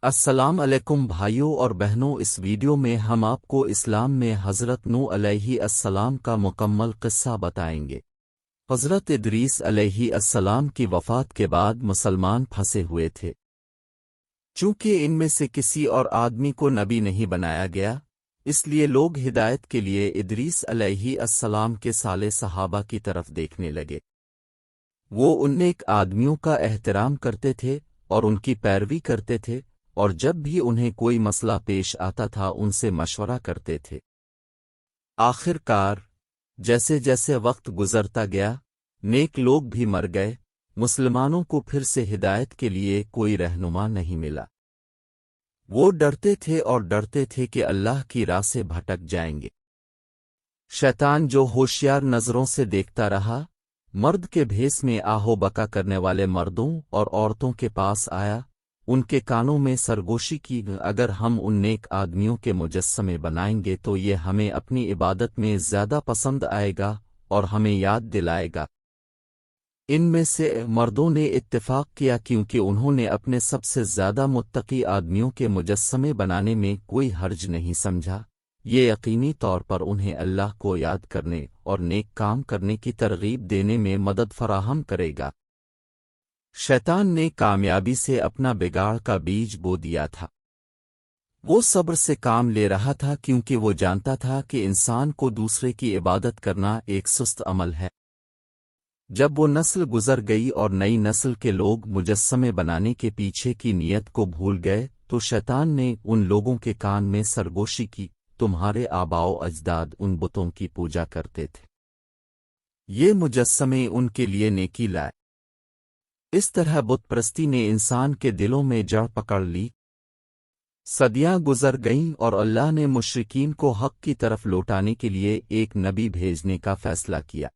السلام علیکم بھائیوں اور بہنوں، اس ویڈیو میں ہم آپ کو اسلام میں حضرت نوح علیہ السلام کا مکمل قصہ بتائیں گے۔ حضرت ادریس علیہ السلام کی وفات کے بعد مسلمان پھنسے ہوئے تھے، چونکہ ان میں سے کسی اور آدمی کو نبی نہیں بنایا گیا، اس لیے لوگ ہدایت کے لیے ادریس علیہ السلام کے صالح صحابہ کی طرف دیکھنے لگے۔ وہ ان نیک آدمیوں کا احترام کرتے تھے اور ان کی پیروی کرتے تھے، اور جب بھی انہیں کوئی مسئلہ پیش آتا تھا ان سے مشورہ کرتے تھے۔ آخر کار جیسے جیسے وقت گزرتا گیا، نیک لوگ بھی مر گئے، مسلمانوں کو پھر سے ہدایت کے لیے کوئی رہنما نہیں ملا۔ وہ ڈرتے تھے اور ڈرتے تھے کہ اللہ کی راہ سے بھٹک جائیں گے۔ شیطان جو ہوشیار نظروں سے دیکھتا رہا، مرد کے بھیس میں آہو بکا کرنے والے مردوں اور عورتوں کے پاس آیا، ان کے کانوں میں سرگوشی کی، اگر ہم ان نیک آدمیوں کے مجسمے بنائیں گے تو یہ ہمیں اپنی عبادت میں زیادہ پسند آئے گا اور ہمیں یاد دلائے گا۔ ان میں سے مردوں نے اتفاق کیا کیونکہ انہوں نے اپنے سب سے زیادہ متقی آدمیوں کے مجسمے بنانے میں کوئی حرج نہیں سمجھا، یہ یقینی طور پر انہیں اللہ کو یاد کرنے اور نیک کام کرنے کی ترغیب دینے میں مدد فراہم کرے گا۔ شیطان نے کامیابی سے اپنا بگاڑ کا بیج بو دیا تھا۔ وہ صبر سے کام لے رہا تھا کیونکہ وہ جانتا تھا کہ انسان کو دوسرے کی عبادت کرنا ایک سست عمل ہے۔ جب وہ نسل گزر گئی اور نئی نسل کے لوگ مجسمے بنانے کے پیچھے کی نیت کو بھول گئے تو شیطان نے ان لوگوں کے کان میں سرگوشی کی، تمہارے آباء و اجداد ان بتوں کی پوجا کرتے تھے، یہ مجسمے ان کے لیے نیکی لائے۔ اس طرح بت پرستی نے انسان کے دلوں میں جڑ پکڑ لی۔ صدیاں گزر گئیں اور اللہ نے مشرکین کو حق کی طرف لوٹانے کے لیے ایک نبی بھیجنے کا فیصلہ کیا۔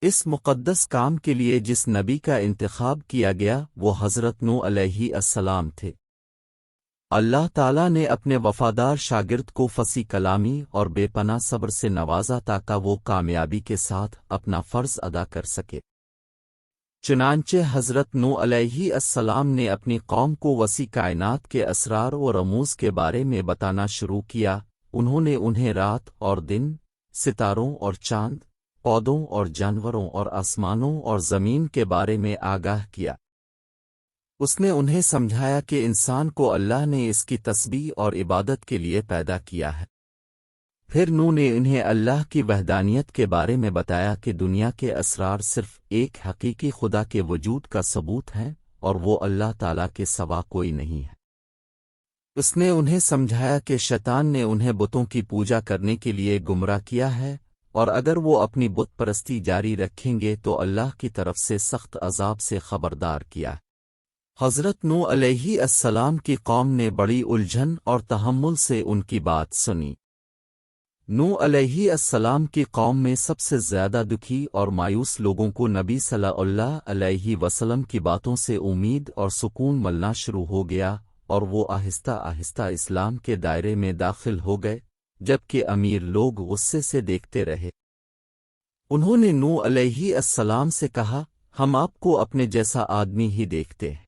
اس مقدس کام کے لیے جس نبی کا انتخاب کیا گیا وہ حضرت نوح علیہ السلام تھے۔ اللہ تعالیٰ نے اپنے وفادار شاگرد کو فصیح کلامی اور بے پناہ صبر سے نوازا تاکہ وہ کامیابی کے ساتھ اپنا فرض ادا کر سکے۔ چنانچہ حضرت نوح علیہ السلام نے اپنی قوم کو وسیع کائنات کے اسرار و رموز کے بارے میں بتانا شروع کیا۔ انہوں نے انہیں رات اور دن، ستاروں اور چاند، پودوں اور جانوروں اور آسمانوں اور زمین کے بارے میں آگاہ کیا۔ اس نے انہیں سمجھایا کہ انسان کو اللہ نے اس کی تسبیح اور عبادت کے لیے پیدا کیا ہے۔ پھر نوح نے انہیں اللہ کی وحدانیت کے بارے میں بتایا کہ دنیا کے اسرار صرف ایک حقیقی خدا کے وجود کا ثبوت ہیں اور وہ اللہ تعالیٰ کے سوا کوئی نہیں ہے۔ اس نے انہیں سمجھایا کہ شیطان نے انہیں بتوں کی پوجا کرنے کے لیے گمراہ کیا ہے، اور اگر وہ اپنی بت پرستی جاری رکھیں گے تو اللہ کی طرف سے سخت عذاب سے خبردار کیا۔ حضرت نوح علیہ السلام کی قوم نے بڑی الجھن اور تحمل سے ان کی بات سنی۔ نوح علیہ السلام کی قوم میں سب سے زیادہ دکھی اور مایوس لوگوں کو نبی صلی اللہ علیہ وسلم کی باتوں سے امید اور سکون ملنا شروع ہو گیا، اور وہ آہستہ آہستہ اسلام کے دائرے میں داخل ہو گئے، جبکہ امیر لوگ غصے سے دیکھتے رہے۔ انہوں نے نوح علیہ السلام سے کہا، ہم آپ کو اپنے جیسا آدمی ہی دیکھتے ہیں۔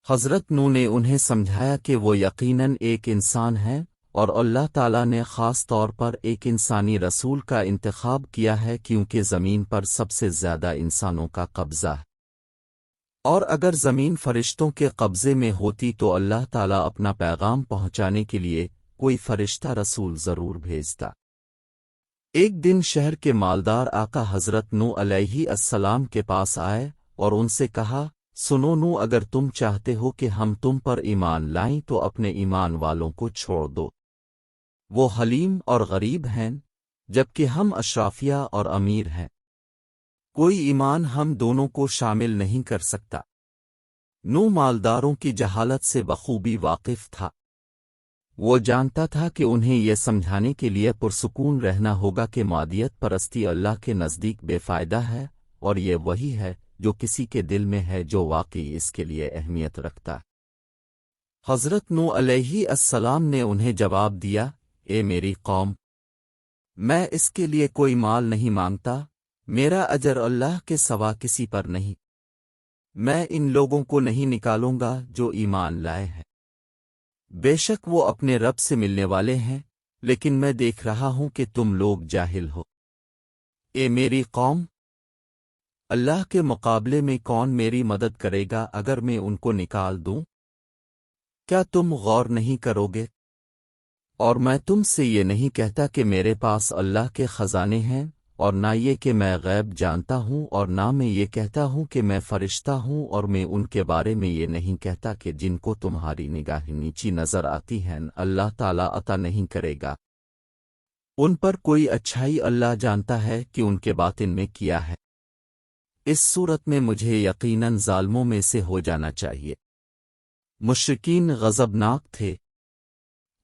حضرت نوح نے انہیں سمجھایا کہ وہ یقیناً ایک انسان ہے، اور اللہ تعالیٰ نے خاص طور پر ایک انسانی رسول کا انتخاب کیا ہے کیونکہ زمین پر سب سے زیادہ انسانوں کا قبضہ ہے، اور اگر زمین فرشتوں کے قبضے میں ہوتی تو اللہ تعالیٰ اپنا پیغام پہنچانے کے لیے کوئی فرشتہ رسول ضرور بھیجتا۔ ایک دن شہر کے مالدار آقا حضرت نوح علیہ السلام کے پاس آئے اور ان سے کہا، سنو نوح، اگر تم چاہتے ہو کہ ہم تم پر ایمان لائیں تو اپنے ایمان والوں کو چھوڑ دو۔ وہ حلیم اور غریب ہیں، جبکہ ہم اشرافیہ اور امیر ہیں، کوئی ایمان ہم دونوں کو شامل نہیں کر سکتا۔ نوح مالداروں کی جہالت سے بخوبی واقف تھا۔ وہ جانتا تھا کہ انہیں یہ سمجھانے کے لیے پرسکون رہنا ہوگا کہ معدیت پرستی اللہ کے نزدیک بے فائدہ ہے، اور یہ وہی ہے جو کسی کے دل میں ہے جو واقعی اس کے لیے اہمیت رکھتا ہے۔ حضرت نوح علیہ السلام نے انہیں جواب دیا، اے میری قوم، میں اس کے لیے کوئی مال نہیں مانگتا، میرا اجر اللہ کے سوا کسی پر نہیں۔ میں ان لوگوں کو نہیں نکالوں گا جو ایمان لائے ہیں، بے شک وہ اپنے رب سے ملنے والے ہیں، لیکن میں دیکھ رہا ہوں کہ تم لوگ جاہل ہو۔ اے میری قوم، اللہ کے مقابلے میں کون میری مدد کرے گا اگر میں ان کو نکال دوں؟ کیا تم غور نہیں کرو گے؟ اور میں تم سے یہ نہیں کہتا کہ میرے پاس اللہ کے خزانے ہیں، اور نہ یہ کہ میں غیب جانتا ہوں، اور نہ میں یہ کہتا ہوں کہ میں فرشتہ ہوں، اور میں ان کے بارے میں یہ نہیں کہتا کہ جن کو تمہاری نگاہیں نیچی نظر آتی ہیں اللہ تعالیٰ عطا نہیں کرے گا ان پر کوئی اچھائی، اللہ جانتا ہے کہ ان کے باطن میں کیا ہے۔ اس صورت میں مجھے یقیناً ظالموں میں سے ہو جانا چاہیے۔ مشرکین غضبناک تھے،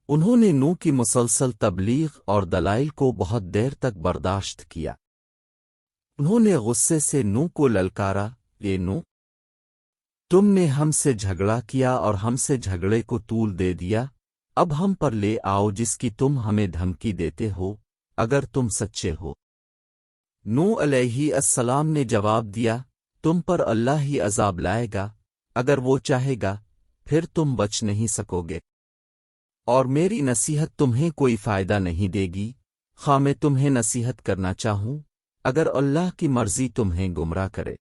انہوں نے نوح کی مسلسل تبلیغ اور دلائل کو بہت دیر تک برداشت کیا۔ انہوں نے غصے سے نوح کو للکارا، اے نوح، تم نے ہم سے جھگڑا کیا اور ہم سے جھگڑے کو طول دے دیا، اب ہم پر لے آؤ جس کی تم ہمیں دھمکی دیتے ہو، اگر تم سچے ہو۔ نوح علیہ السلام نے جواب دیا، تم پر اللہ ہی عذاب لائے گا، اگر وہ چاہے گا، پھر تم بچ نہیں سکو گے، اور میری نصیحت تمہیں کوئی فائدہ نہیں دے گی، خواہ میں تمہیں نصیحت کرنا چاہوں، اگر اللہ کی مرضی تمہیں گمراہ کرے۔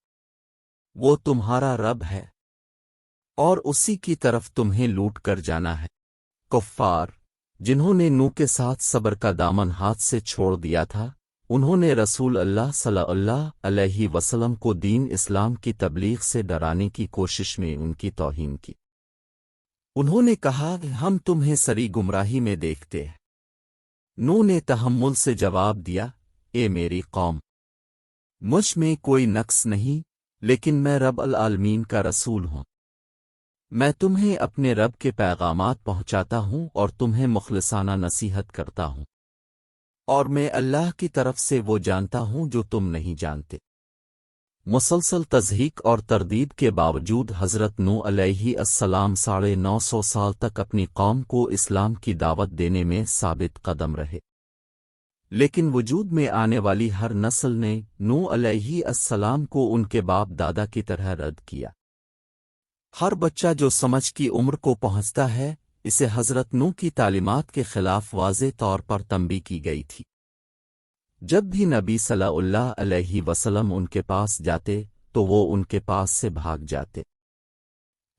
وہ تمہارا رب ہے، اور اسی کی طرف تمہیں لوٹ کر جانا ہے۔ کفار، جنہوں نے نوح کے ساتھ صبر کا دامن ہاتھ سے چھوڑ دیا تھا، انہوں نے رسول اللہ صلی اللہ علیہ وسلم کو دین اسلام کی تبلیغ سے ڈرانے کی کوشش میں ان کی توہین کی۔ انہوں نے کہا کہ ہم تمہیں سری گمراہی میں دیکھتے ہیں۔ نوح نے تحمل سے جواب دیا، اے میری قوم، مجھ میں کوئی نقص نہیں، لیکن میں رب العالمین کا رسول ہوں۔ میں تمہیں اپنے رب کے پیغامات پہنچاتا ہوں اور تمہیں مخلصانہ نصیحت کرتا ہوں، اور میں اللہ کی طرف سے وہ جانتا ہوں جو تم نہیں جانتے۔ مسلسل تضحیک اور تردید کے باوجود حضرت نوح علیہ السلام 950 سال تک اپنی قوم کو اسلام کی دعوت دینے میں ثابت قدم رہے، لیکن وجود میں آنے والی ہر نسل نے نوح علیہ السلام کو ان کے باپ دادا کی طرح رد کیا۔ ہر بچہ جو سمجھ کی عمر کو پہنچتا ہے، اسے حضرت نوح کی تعلیمات کے خلاف واضح طور پر تنبیہ کی گئی تھی۔ جب بھی نبی صلی اللہ علیہ وسلم ان کے پاس جاتے تو وہ ان کے پاس سے بھاگ جاتے۔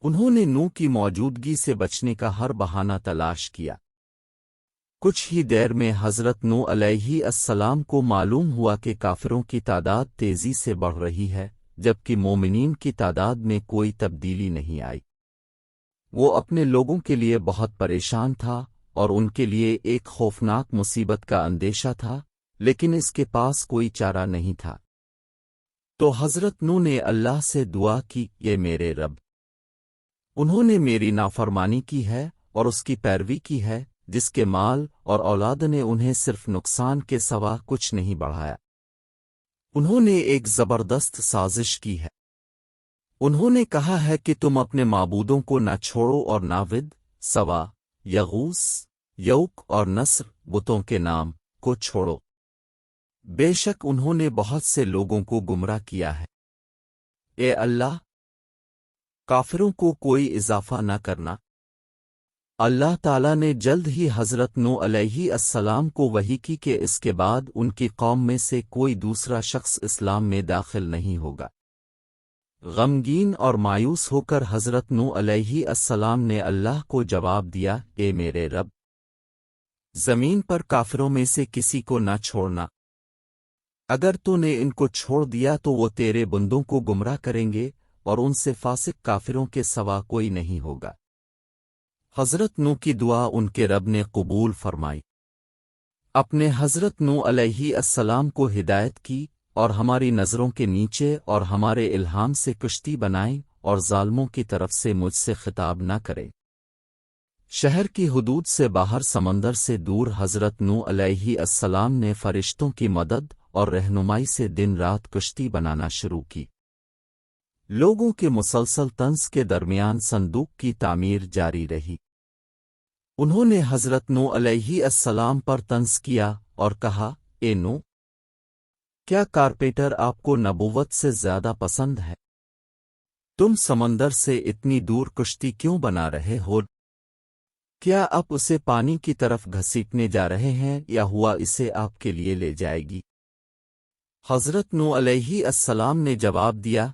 انہوں نے نوح کی موجودگی سے بچنے کا ہر بہانہ تلاش کیا۔ کچھ ہی دیر میں حضرت نوح علیہ السلام کو معلوم ہوا کہ کافروں کی تعداد تیزی سے بڑھ رہی ہے، جبکہ مومنین کی تعداد میں کوئی تبدیلی نہیں آئی۔ وہ اپنے لوگوں کے لیے بہت پریشان تھا اور ان کے لیے ایک خوفناک مصیبت کا اندیشہ تھا، لیکن اس کے پاس کوئی چارہ نہیں تھا۔ تو حضرت نوح نے اللہ سے دعا کی، یہ میرے رب، انہوں نے میری نافرمانی کی ہے اور اس کی پیروی کی ہے جس کے مال اور اولاد نے انہیں صرف نقصان کے سوا کچھ نہیں بڑھایا۔ انہوں نے ایک زبردست سازش کی ہے۔ انہوں نے کہا ہے کہ تم اپنے معبودوں کو نہ چھوڑو اور نہ ود، سوا، یغوث، یوک اور نصر بتوں کے نام کو چھوڑو، بے شک انہوں نے بہت سے لوگوں کو گمراہ کیا ہے۔ اے اللہ، کافروں کو کوئی اضافہ نہ کرنا۔ اللہ تعالیٰ نے جلد ہی حضرت نوح علیہ السلام کو وحی کی کہ اس کے بعد ان کی قوم میں سے کوئی دوسرا شخص اسلام میں داخل نہیں ہوگا۔ غمگین اور مایوس ہو کر حضرت نوح علیہ السلام نے اللہ کو جواب دیا، اے میرے رب، زمین پر کافروں میں سے کسی کو نہ چھوڑنا۔ اگر تو نے ان کو چھوڑ دیا تو وہ تیرے بندوں کو گمراہ کریں گے، اور ان سے فاسق کافروں کے سوا کوئی نہیں ہوگا۔ حضرت نوح کی دعا ان کے رب نے قبول فرمائی۔ اپنے حضرت نوح علیہ السلام کو ہدایت کی اور ہماری نظروں کے نیچے اور ہمارے الہام سے کشتی بنائیں اور ظالموں کی طرف سے مجھ سے خطاب نہ کریں۔ شہر کی حدود سے باہر سمندر سے دور حضرت نوح علیہ السلام نے فرشتوں کی مدد اور رہنمائی سے دن رات کشتی بنانا شروع کی۔ لوگوں کے مسلسل طنز کے درمیان صندوق کی تعمیر جاری رہی۔ انہوں نے حضرت نوح علیہ السلام پر طنز کیا اور کہا، اے نوح، کیا کارپینٹر آپ کو نبوت سے زیادہ پسند ہے؟ تم سمندر سے اتنی دور کشتی کیوں بنا رہے ہو؟ کیا آپ اسے پانی کی طرف گھسیٹنے جا رہے ہیں یا ہوا اسے آپ کے لیے لے جائے گی؟ حضرت نوح علیہ السلام نے جواب دیا،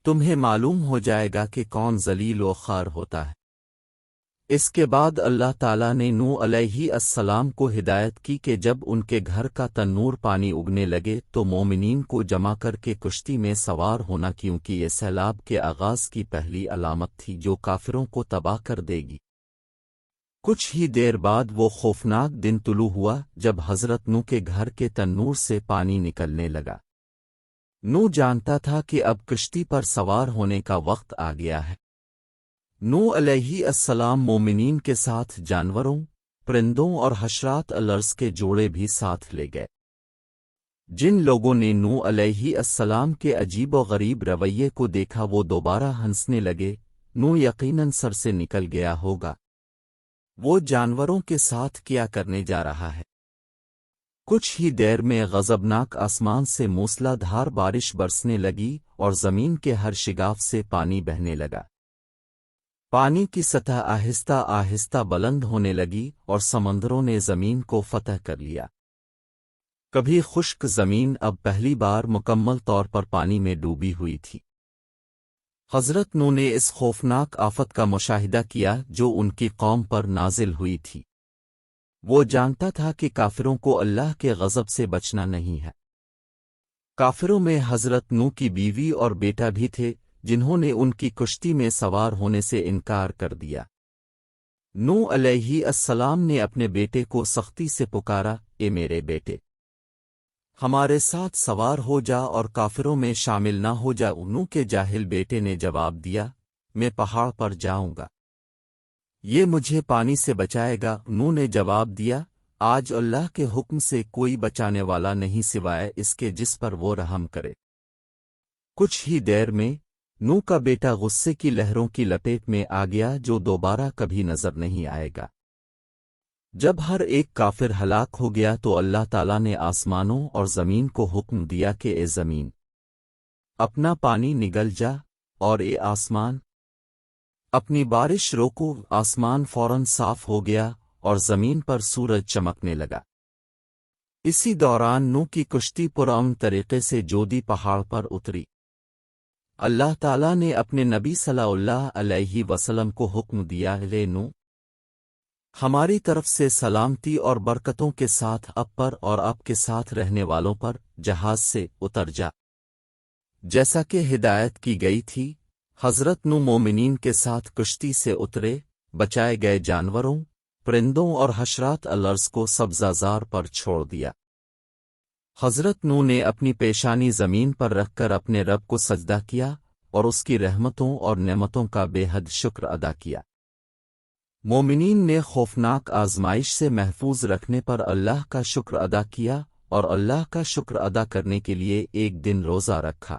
تمہیں معلوم ہو جائے گا کہ کون ذلیل و خوار ہوتا ہے۔ اس کے بعد اللہ تعالیٰ نے نوح علیہ السلام کو ہدایت کی کہ جب ان کے گھر کا تنور پانی اگنے لگے تو مومنین کو جمع کر کے کشتی میں سوار ہونا، کیونکہ یہ سیلاب کے آغاز کی پہلی علامت تھی جو کافروں کو تباہ کر دے گی۔ کچھ ہی دیر بعد وہ خوفناک دن طلوع ہوا جب حضرت نوح کے گھر کے تنور سے پانی نکلنے لگا۔ نوح جانتا تھا کہ اب کشتی پر سوار ہونے کا وقت آ گیا ہے۔ نوح علیہ السلام مومنین کے ساتھ جانوروں، پرندوں اور حشرات الارض کے جوڑے بھی ساتھ لے گئے۔ جن لوگوں نے نوح علیہ السلام کے عجیب و غریب رویے کو دیکھا وہ دوبارہ ہنسنے لگے۔ نوح یقیناً سر سے نکل گیا ہوگا، وہ جانوروں کے ساتھ کیا کرنے جا رہا ہے؟ کچھ ہی دیر میں غضبناک آسمان سے موسلا دھار بارش برسنے لگی اور زمین کے ہر شگاف سے پانی بہنے لگا۔ پانی کی سطح آہستہ آہستہ بلند ہونے لگی اور سمندروں نے زمین کو فتح کر لیا۔ کبھی خشک زمین اب پہلی بار مکمل طور پر پانی میں ڈوبی ہوئی تھی۔ حضرت نوح نے اس خوفناک آفت کا مشاہدہ کیا جو ان کی قوم پر نازل ہوئی تھی۔ وہ جانتا تھا کہ کافروں کو اللہ کے غضب سے بچنا نہیں ہے۔ کافروں میں حضرت نوح کی بیوی اور بیٹا بھی تھے جنہوں نے ان کی کشتی میں سوار ہونے سے انکار کر دیا۔ نوح علیہ السلام نے اپنے بیٹے کو سختی سے پکارا، اے میرے بیٹے، ہمارے ساتھ سوار ہو جا اور کافروں میں شامل نہ ہو جا۔ نوح کے جاہل بیٹے نے جواب دیا، میں پہاڑ پر جاؤں گا، یہ مجھے پانی سے بچائے گا۔ نوح نے جواب دیا، آج اللہ کے حکم سے کوئی بچانے والا نہیں سوائے اس کے جس پر وہ رحم کرے۔ کچھ ہی دیر میں نوح کا بیٹا غصے کی لہروں کی لپیٹ میں آ گیا جو دوبارہ کبھی نظر نہیں آئے گا۔ جب ہر ایک کافر ہلاک ہو گیا تو اللہ تعالیٰ نے آسمانوں اور زمین کو حکم دیا کہ اے زمین اپنا پانی نگل جا، اور اے آسمان اپنی بارش روکو۔ آسمان فوراً صاف ہو گیا اور زمین پر سورج چمکنے لگا۔ اسی دوران نوح کی کشتی پرامن طریقے سے جودی پہاڑ پر اتری۔ اللہ تعالیٰ نے اپنے نبی صلی اللہ علیہ وسلم کو حکم دیا، اے نوح، ہماری طرف سے سلامتی اور برکتوں کے ساتھ اب پر اور اب کے ساتھ رہنے والوں پر جہاز سے اتر جا۔ جیسا کہ ہدایت کی گئی تھی، حضرت نوح مومنین کے ساتھ کشتی سے اترے، بچائے گئے جانوروں، پرندوں اور حشرات الارض کو سبزہ زار پر چھوڑ دیا۔ حضرت نوح نے اپنی پیشانی زمین پر رکھ کر اپنے رب کو سجدہ کیا اور اس کی رحمتوں اور نعمتوں کا بے حد شکر ادا کیا۔ مومنین نے خوفناک آزمائش سے محفوظ رکھنے پر اللہ کا شکر ادا کیا اور اللہ کا شکر ادا کرنے کے لیے ایک دن روزہ رکھا۔